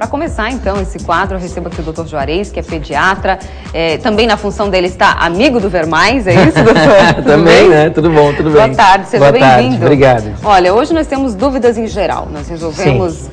Para começar, então, esse quadro, eu recebo aqui o Dr. Juarez, que é pediatra. Também na função dele está amigo do Vermais, é isso, doutor? Também, né? Tudo bom, tudo bem. Boa tarde, seja bem-vindo. Obrigado. Olha, hoje nós temos dúvidas em geral. Nós resolvemos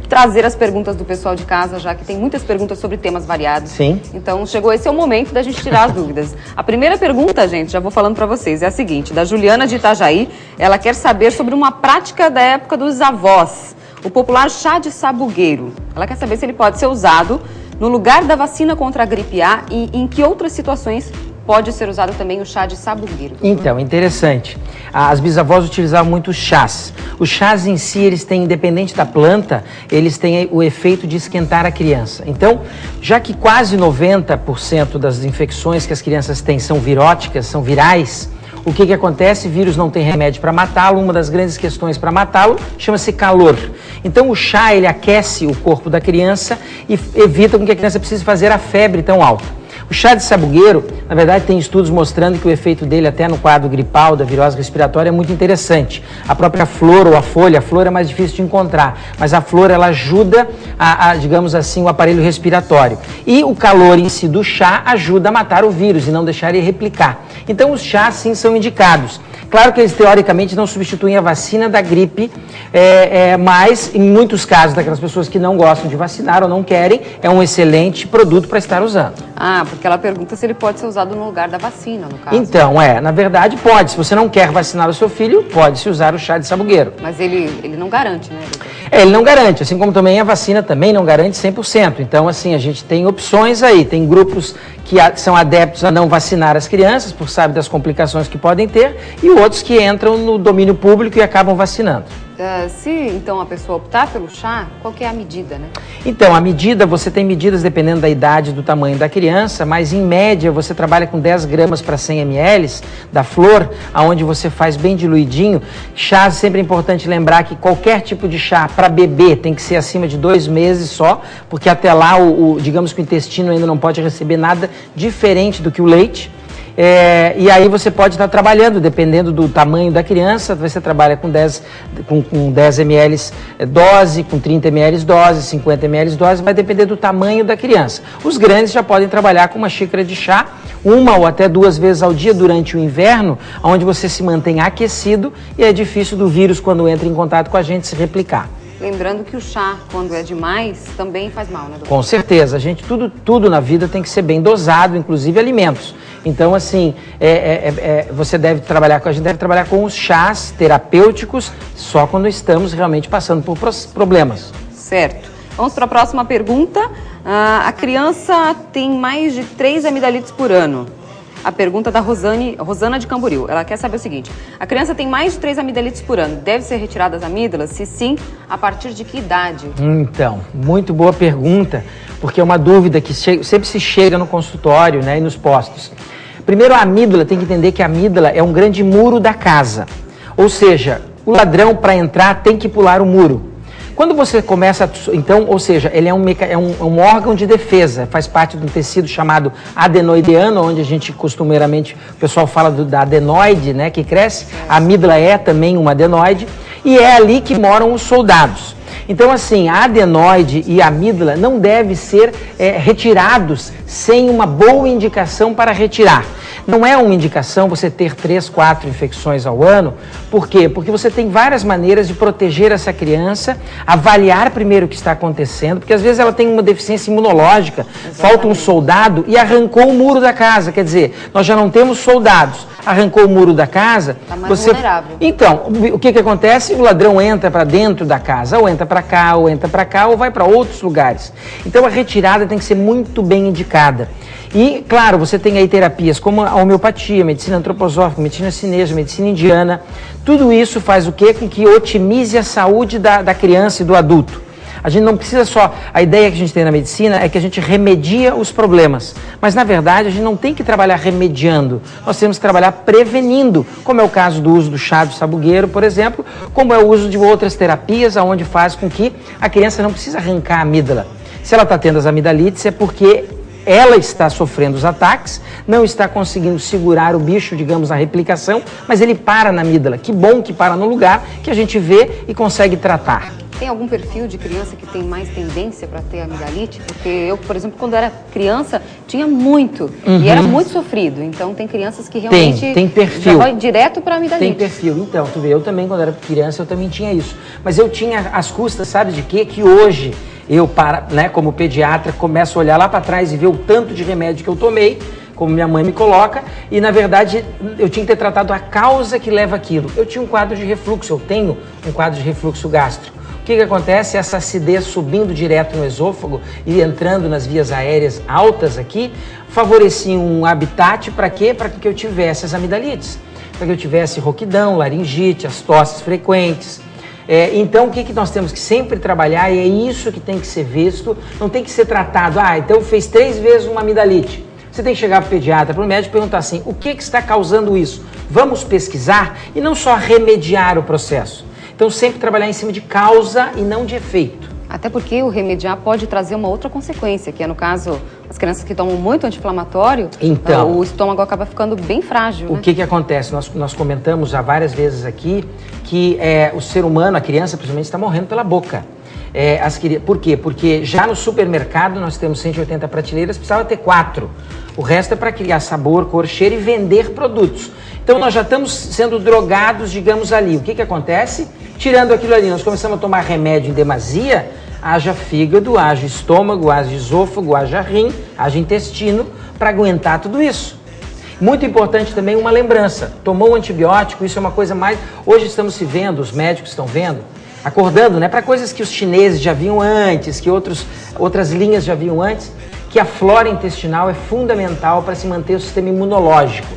trazer as perguntas do pessoal de casa, já que tem muitas perguntas sobre temas variados. Sim. Então, esse é o momento da gente tirar as dúvidas. A primeira pergunta, gente, já vou falando para vocês, é a seguinte, da Juliana de Itajaí. Ela quer saber sobre uma prática da época dos avós, o popular chá de sabugueiro. Ela quer saber se ele pode ser usado no lugar da vacina contra a gripe A e em que outras situações pode ser usado também o chá de sabugueiro. Então, interessante. As bisavós utilizavam muito chás. Os chás em si, eles têm, independente da planta, eles têm o efeito de esquentar a criança. Então, já que quase 90% das infecções que as crianças têm são viróticas, são virais, o que acontece? O vírus não tem remédio para matá-lo. Uma das grandes questões para matá-lo chama-se calor. Então, o chá, ele aquece o corpo da criança e evita com que a criança precise fazer a febre tão alta. O chá de sabugueiro, na verdade, tem estudos mostrando que o efeito dele até no quadro gripal, da virose respiratória, é muito interessante. A própria flor ou a folha é mais difícil de encontrar, mas a flor, ela ajuda digamos assim, o aparelho respiratório. E o calor em si do chá ajuda a matar o vírus e não deixar ele replicar. Então, os chás, sim, são indicados. Claro que eles, teoricamente, não substituem a vacina da gripe, mas, em muitos casos, daquelas pessoas que não gostam de vacinar ou não querem, é um excelente produto para estar usando. Porque ela pergunta se ele pode ser usado no lugar da vacina, no caso. Então, na verdade, pode. Se você não quer vacinar o seu filho, pode-se usar o chá de sabugueiro. Mas ele não garante, né, doutor? Ele não garante, assim como também a vacina também não garante 100%. Então, assim, a gente tem opções aí. Tem grupos que são adeptos a não vacinar as crianças, por saber das complicações que podem ter, e outros que entram no domínio público e acabam vacinando. Se, então, a pessoa optar pelo chá, qual que é a medida, né? Então, a medida, você tem medidas dependendo da idade e do tamanho da criança, mas, em média, você trabalha com 10 gramas para 100 ml da flor, onde você faz bem diluidinho. Chá, sempre é importante lembrar que qualquer tipo de chá para bebê tem que ser acima de 2 meses só, porque até lá, digamos que o intestino ainda não pode receber nada diferente do que o leite. E aí você pode estar trabalhando, dependendo do tamanho da criança, você trabalha com 10 ml dose, com 30 ml dose, 50 ml dose, vai depender do tamanho da criança. Os grandes já podem trabalhar com uma xícara de chá, 1 ou até 2 vezes ao dia durante o inverno, onde você se mantém aquecido e é difícil do vírus, quando entra em contato com a gente, se replicar. Lembrando que o chá, quando é demais, também faz mal, né, doutor? Com certeza. Tudo na vida tem que ser bem dosado, inclusive alimentos. Então, assim, você deve trabalhar a gente deve trabalhar com os chás terapêuticos só quando estamos realmente passando por problemas. Certo. Vamos para a próxima pergunta. A criança tem mais de 3 amidalites por ano. A pergunta da Rosana de Camboriú. Ela quer saber o seguinte: a criança tem mais de 3 amidalites por ano. Deve ser retirada as amígdalas? Se sim, a partir de que idade? Então, muito boa pergunta, porque é uma dúvida que sempre se chega no consultório, né, e nos postos. Primeiro, a amígdala, tem que entender que a amígdala é um grande muro da casa. Ou seja, o ladrão, para entrar, tem que pular o muro. Quando você começa, então, ou seja, ele é um órgão de defesa, faz parte de um tecido chamado adenoideano, onde a gente costumeiramente, o pessoal fala da adenoide, né, que cresce. A amígdala é também uma adenoide e é ali que moram os soldados. Então, assim, a adenoide e a amígdala não devem ser retirados sem uma boa indicação para retirar. Não é uma indicação você ter 3, 4 infecções ao ano. Por quê? Porque você tem várias maneiras de proteger essa criança, avaliar primeiro o que está acontecendo, porque às vezes ela tem uma deficiência imunológica, falta um soldado e arrancou o muro da casa. Quer dizer, nós já não temos soldados, arrancou o muro da casa. Está mais vulnerável. Então, o que acontece? O ladrão entra para dentro da casa, ou entra para cá, ou vai para outros lugares. Então, a retirada tem que ser muito bem indicada. E, claro, você tem aí terapias como a homeopatia, medicina antroposófica, medicina chinesa, medicina indiana. Tudo isso faz o quê? Com que otimize a saúde da criança e do adulto. A gente não precisa só... A ideia que a gente tem na medicina é que a gente remedia os problemas. Mas, na verdade, a gente não tem que trabalhar remediando. Nós temos que trabalhar prevenindo, como é o caso do uso do chá do sabugueiro, por exemplo, como é o uso de outras terapias, onde faz com que a criança não precisa arrancar a amígdala. Se ela está tendo as amidalites, é porque ela está sofrendo os ataques, não está conseguindo segurar o bicho, digamos, na replicação, mas ele para na amígdala. Que bom que para no lugar que a gente vê e consegue tratar. Tem algum perfil de criança que tem mais tendência para ter amidalite? Porque eu, por exemplo, quando era criança, tinha muito. E era muito sofrido. Então, tem crianças que realmente tem perfil. já vai direto para amidalite. Tem perfil. Então, tu vê, eu também, quando era criança, eu também tinha isso. Mas eu tinha as custas, sabe de quê? Que hoje eu, como pediatra, começo a olhar lá para trás e ver o tanto de remédio que eu tomei, como minha mãe me coloca, e na verdade eu tinha que ter tratado a causa que leva aquilo. Eu tinha um quadro de refluxo, eu tenho um quadro de refluxo gástrico. O que acontece? Essa acidez subindo direto no esôfago e entrando nas vias aéreas altas aqui, favorecia um habitat para quê? Para que eu tivesse as amidalites, para que eu tivesse rouquidão, laringite, as tosses frequentes. Então, o que nós temos que sempre trabalhar, e é isso que tem que ser visto, não tem que ser tratado, então fez 3 vezes uma amidalite. Você tem que chegar para o pediatra, para o médico e perguntar assim, o que está causando isso? Vamos pesquisar e não só remediar o processo. Então, sempre trabalhar em cima de causa e não de efeito. Até porque o remediar pode trazer uma outra consequência, que é, no caso, as crianças que tomam muito anti-inflamatório, então, o estômago acaba ficando bem frágil. O que acontece? Nós comentamos já várias vezes aqui que o ser humano, a criança principalmente, está morrendo pela boca. Por quê? Porque já no supermercado nós temos 180 prateleiras, precisava ter 4. O resto é para criar sabor, cor, cheiro e vender produtos. Então nós já estamos sendo drogados, digamos, ali. O que acontece? Tirando aquilo ali, nós começamos a tomar remédio em demasia, haja fígado, haja estômago, haja esôfago, haja rim, haja intestino, para aguentar tudo isso. Muito importante também uma lembrança. Tomou um antibiótico, isso é uma coisa mais... Hoje estamos se vendo, os médicos estão vendo, acordando, né, para coisas que os chineses já viam antes, que outras linhas já viam antes, que a flora intestinal é fundamental para se manter o sistema imunológico.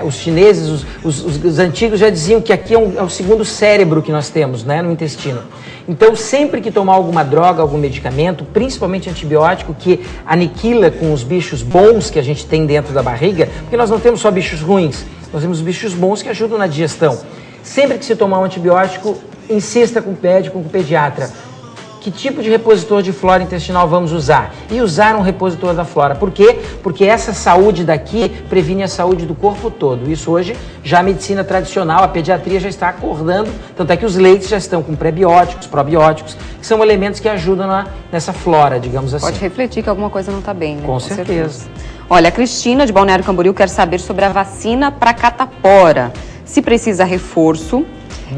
Os chineses, os antigos já diziam que aqui é o segundo cérebro que nós temos, né, no intestino. Então, sempre que tomar alguma droga, algum medicamento, principalmente antibiótico, que aniquila com os bichos bons que a gente tem dentro da barriga, porque nós não temos só bichos ruins, nós temos bichos bons que ajudam na digestão. Sempre que se tomar um antibiótico, insista com o médico, com o pediatra. Que tipo de repositor de flora intestinal vamos usar? E usar um repositor da flora. Por quê? Porque essa saúde daqui previne a saúde do corpo todo. Isso hoje, já a medicina tradicional, a pediatria já está acordando, tanto é que os leites já estão com prebióticos, probióticos, que são elementos que ajudam nessa flora, digamos assim. Pode refletir que alguma coisa não está bem, né? Com certeza. Olha, a Cristina, de Balneário Camboriú, quer saber sobre a vacina para catapora. Se precisa reforço.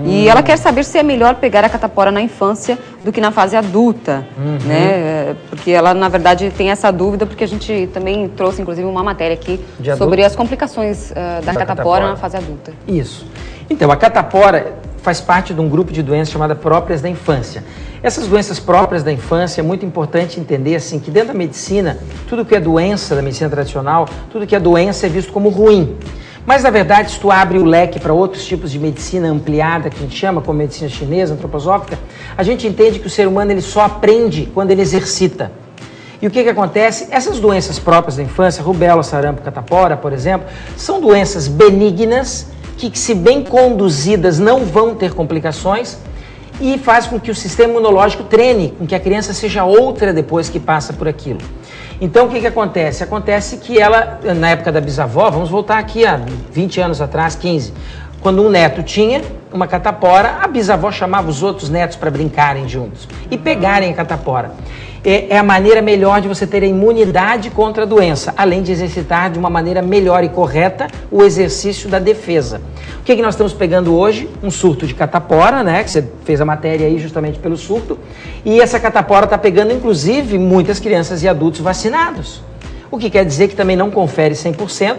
E ela quer saber se é melhor pegar a catapora na infância do que na fase adulta, né? Porque ela, na verdade, tem essa dúvida, porque a gente também trouxe, inclusive, uma matéria aqui sobre as complicações da catapora na fase adulta. Isso. Então, a catapora faz parte de um grupo de doenças chamadas próprias da infância. Essas doenças próprias da infância, é muito importante entender assim, que dentro da medicina, tudo que é doença da medicina tradicional, tudo que é doença é visto como ruim. Mas, na verdade, se tu abre o leque para outros tipos de medicina ampliada, que a gente chama como medicina chinesa, antroposófica, a gente entende que o ser humano ele só aprende quando ele exercita. E o que acontece? Essas doenças próprias da infância, rubéola, sarampo, catapora, por exemplo, são doenças benignas que, se bem conduzidas, não vão ter complicações e faz com que o sistema imunológico treine, com que a criança seja outra depois que passa por aquilo. Então, o que acontece? Acontece que ela, na época da bisavó, vamos voltar aqui há 20 anos atrás, 15, quando um neto tinha uma catapora, a bisavó chamava os outros netos para brincarem juntos e pegarem a catapora. É a maneira melhor de você ter a imunidade contra a doença, além de exercitar de uma maneira melhor e correta o exercício da defesa. O que nós estamos pegando hoje? Um surto de catapora, né? Que você fez a matéria aí justamente pelo surto. E essa catapora está pegando, inclusive, muitas crianças e adultos vacinados. O que quer dizer que também não confere 100%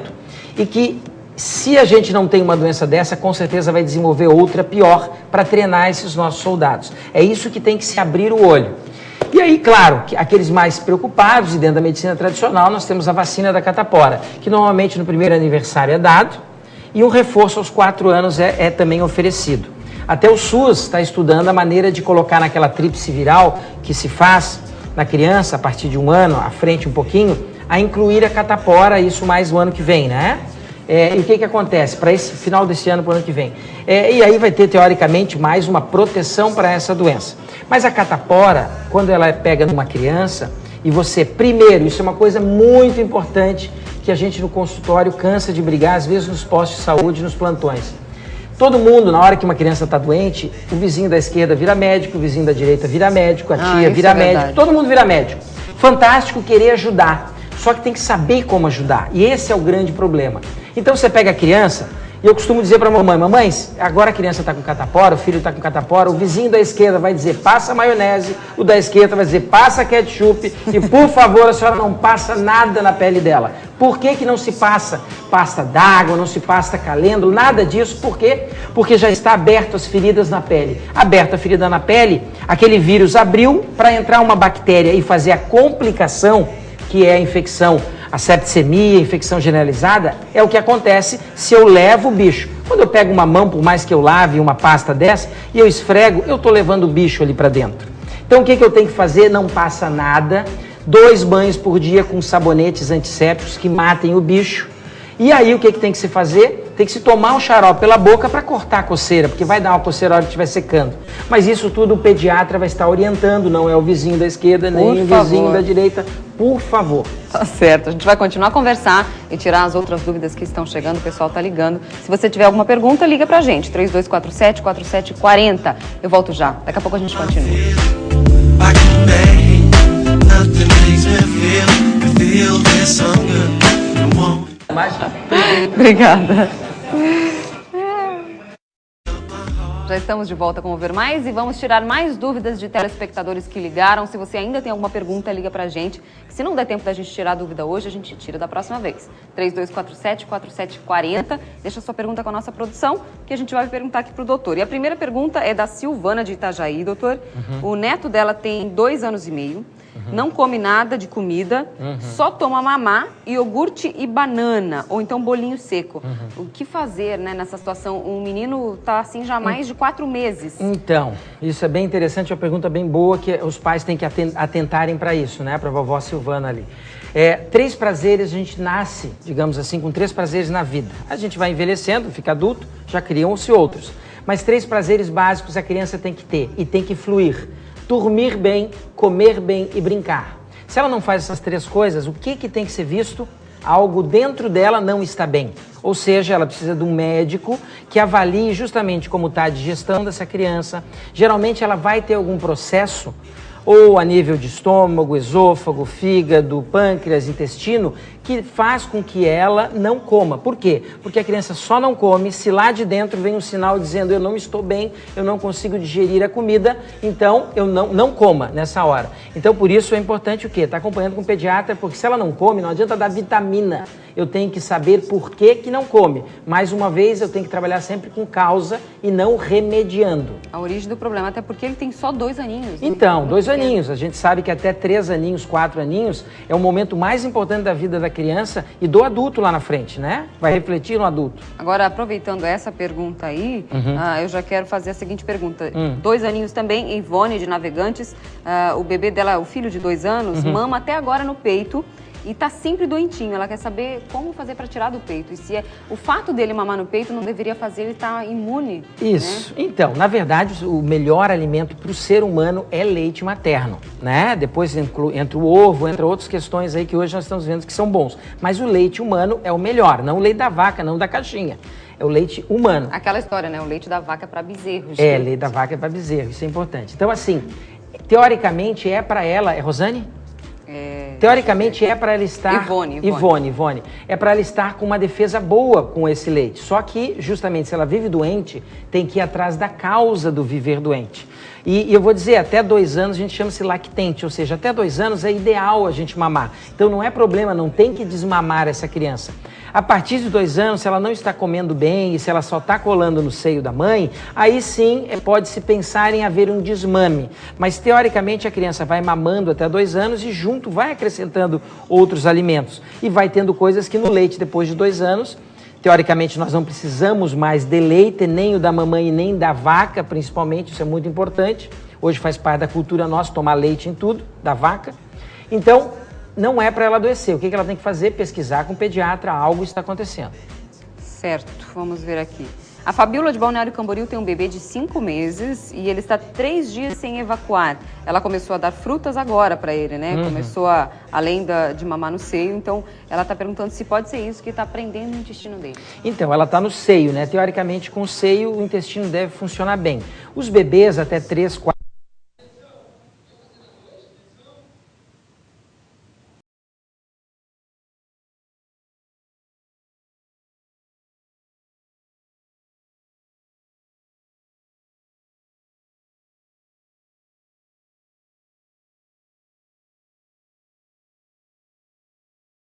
e que, se a gente não tem uma doença dessa, com certeza vai desenvolver outra pior para treinar esses nossos soldados. É isso que tem que se abrir o olho. E aí, claro, que aqueles mais preocupados, e dentro da medicina tradicional, nós temos a vacina da catapora, que normalmente no primeiro aniversário é dado, e um reforço aos 4 anos é também oferecido. Até o SUS está estudando a maneira de colocar naquela tríplice viral que se faz na criança, a partir de 1 ano, à frente um pouquinho, a incluir a catapora, isso mais o ano que vem, né? E o que acontece para esse final desse ano para o ano que vem? E aí vai ter, teoricamente, mais uma proteção para essa doença. Mas a catapora, quando ela pega numa criança, e você, primeiro, isso é uma coisa muito importante, que a gente no consultório cansa de brigar, às vezes nos postos de saúde, nos plantões. Todo mundo, na hora que uma criança está doente, o vizinho da esquerda vira médico, o vizinho da direita vira médico, a tia vira médico, todo mundo vira médico. Fantástico querer ajudar, só que tem que saber como ajudar. E esse é o grande problema. Então você pega a criança, e eu costumo dizer para a mamãe, mamães, agora a criança está com catapora, o filho está com catapora, o vizinho da esquerda vai dizer passa maionese, o da esquerda vai dizer passa ketchup e por favor a senhora não passa nada na pele dela. Por que que não se passa pasta d'água, não se passa calêndula, nada disso? Por quê? Porque já está aberto as feridas na pele. Aberta a ferida na pele, aquele vírus abriu para entrar uma bactéria e fazer a complicação, que é a infecção, a septicemia, a infecção generalizada, é o que acontece se eu levo o bicho. Quando eu pego uma mão, por mais que eu lave uma pasta dessa, e eu esfrego, eu estou levando o bicho ali para dentro. Então o que eu tenho que fazer? Não passa nada, 2 banhos por dia com sabonetes antissépticos que matem o bicho. E aí o que tem que se fazer? Tem que se tomar um xarope pela boca para cortar a coceira, porque vai dar uma coceira na hora que estiver secando. Mas isso tudo o pediatra vai estar orientando, não é o vizinho da esquerda, nem o vizinho da direita. Por favor. Tá certo, a gente vai continuar a conversar e tirar as outras dúvidas que estão chegando, o pessoal tá ligando. Se você tiver alguma pergunta, liga pra gente, 3247-4740. Eu volto já, daqui a pouco a gente continua. Obrigada. Já estamos de volta com o Ver Mais e vamos tirar mais dúvidas de telespectadores que ligaram. Se você ainda tem alguma pergunta, liga pra gente. Se não der tempo da gente tirar a dúvida hoje, a gente tira da próxima vez. 3247-4740. Deixa sua pergunta com a nossa produção, que a gente vai perguntar aqui pro doutor. E a primeira pergunta é da Silvana de Itajaí, doutor. O neto dela tem 2 anos e meio. Não come nada de comida, só toma mamá, iogurte e banana, ou então bolinho seco. O que fazer, né, nessa situação? Um menino está assim já há mais de 4 meses. Então, isso é bem interessante, é uma pergunta bem boa que os pais têm que atentarem para isso, né, para a vovó Silvana ali. 3 prazeres, a gente nasce, digamos assim, com 3 prazeres na vida. A gente vai envelhecendo, fica adulto, já criam-se outros. Mas 3 prazeres básicos a criança tem que ter e tem que fluir. Dormir bem, comer bem e brincar. Se ela não faz essas 3 coisas, o que tem que ser visto? Algo dentro dela não está bem. Ou seja, ela precisa de um médico que avalie justamente como está a digestão dessa criança. Geralmente ela vai ter algum processo, ou a nível de estômago, esôfago, fígado, pâncreas, intestino, que faz com que ela não coma. Por quê? Porque a criança só não come se lá de dentro vem um sinal dizendo eu não estou bem, eu não consigo digerir a comida, então eu não coma nessa hora. Então por isso é importante o quê? Estar acompanhando com o pediatra, porque se ela não come, não adianta dar vitamina. Eu tenho que saber por que não come. Mais uma vez, eu tenho que trabalhar sempre com causa e não remediando. A origem do problema, até porque ele tem só 2 aninhos. Né? Então, 2 aninhos. A gente sabe que até 3 aninhos, 4 aninhos, é o momento mais importante da vida da criança e do adulto lá na frente, né? Vai refletir no adulto. Agora, aproveitando essa pergunta aí, eu já quero fazer a seguinte pergunta. 2 aninhos também, Ivone de Navegantes, o bebê dela, o filho de 2 anos, mama até agora no peito. E tá sempre doentinho, ela quer saber como fazer para tirar do peito. E se o fato dele mamar no peito não deveria fazer ele estar imune. Isso. Né? Então, na verdade, o melhor alimento para o ser humano é leite materno, né? Depois entra o ovo, entra outras questões aí que hoje nós estamos vendo que são bons. Mas o leite humano é o melhor, não o leite da vaca, não da caixinha. É o leite humano. Aquela história, né? O leite da vaca é para bezerros. Leite da vaca é para bezerro, isso é importante. Então, assim, teoricamente é para ela... É Rosane? Teoricamente é para ela estar... Ivone. É para ela estar com uma defesa boa com esse leite. Só que, justamente, se ela vive doente, tem que ir atrás da causa do viver doente. E eu vou dizer, até 2 anos a gente chama-se lactente, ou seja, até 2 anos é ideal a gente mamar. Então não é problema, não tem que desmamar essa criança. A partir de 2 anos, se ela não está comendo bem e se ela só está colando no seio da mãe, aí sim pode-se pensar em haver um desmame. Mas teoricamente a criança vai mamando até 2 anos e junto vai acrescentando outros alimentos. E vai tendo coisas que no leite depois de 2 anos... Teoricamente, nós não precisamos mais de leite, nem o da mamãe e nem da vaca, principalmente, isso é muito importante. Hoje faz parte da cultura nossa tomar leite em tudo, da vaca. Então, não é para ela adoecer. O que ela tem que fazer? Pesquisar com o pediatra, algo está acontecendo. Certo, vamos ver aqui. A Fabíola de Balneário Camboriú tem um bebê de 5 meses e ele está 3 dias sem evacuar. Ela começou a dar frutas agora para ele, né? Começou além de mamar no seio, então ela está perguntando se pode ser isso que está prendendo o intestino dele. Então, ela está no seio, né? Teoricamente, com o seio, o intestino deve funcionar bem. Os bebês até 3, 4